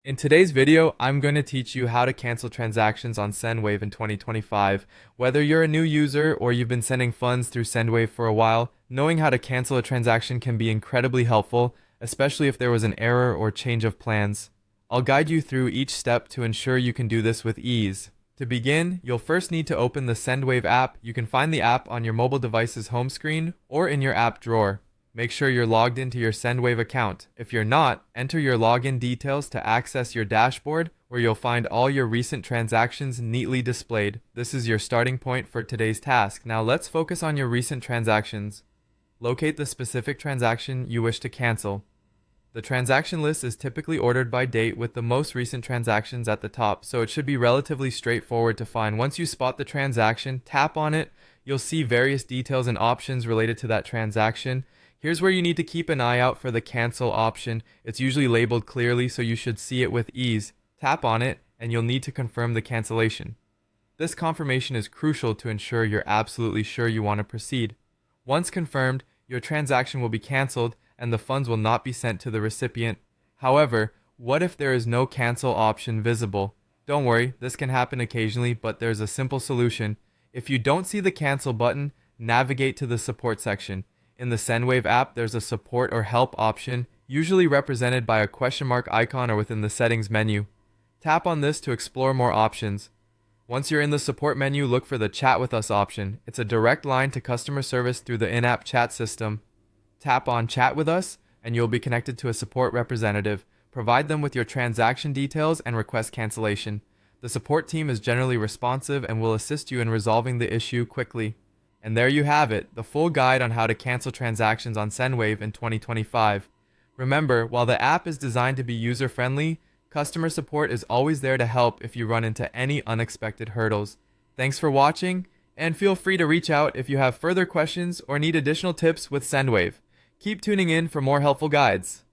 In today's video, I'm going to teach you how to cancel transactions on SendWave in 2025. Whether you're a new user or you've been sending funds through SendWave for a while, knowing how to cancel a transaction can be incredibly helpful, especially if there was an error or change of plans. I'll guide you through each step to ensure you can do this with ease. To begin, you'll first need to open the SendWave app. You can find the app on your mobile device's home screen or in your app drawer. Make sure you're logged into your SendWave account. If you're not, enter your login details to access your dashboard, where you'll find all your recent transactions neatly displayed. This is your starting point for today's task. Now let's focus on your recent transactions. Locate the specific transaction you wish to cancel. The transaction list is typically ordered by date with the most recent transactions at the top, so it should be relatively straightforward to find. Once you spot the transaction, tap on it. You'll see various details and options related to that transaction. Here's where you need to keep an eye out for the cancel option. It's usually labeled clearly, so you should see it with ease. Tap on it, and you'll need to confirm the cancellation. This confirmation is crucial to ensure you're absolutely sure you want to proceed. Once confirmed, your transaction will be canceled and the funds will not be sent to the recipient. However, what if there is no cancel option visible? Don't worry, this can happen occasionally, but there's a simple solution. If you don't see the cancel button, navigate to the support section. In the SendWave app, there's a support or help option, usually represented by a question mark icon or within the settings menu. Tap on this to explore more options. Once you're in the support menu, look for the Chat with Us option. It's a direct line to customer service through the in-app chat system. Tap on Chat with Us, and you'll be connected to a support representative. Provide them with your transaction details and request cancellation. The support team is generally responsive and will assist you in resolving the issue quickly. And there you have it, the full guide on how to cancel transactions on SendWave in 2025. Remember, while the app is designed to be user-friendly, customer support is always there to help if you run into any unexpected hurdles. Thanks for watching, and feel free to reach out if you have further questions or need additional tips with SendWave. Keep tuning in for more helpful guides.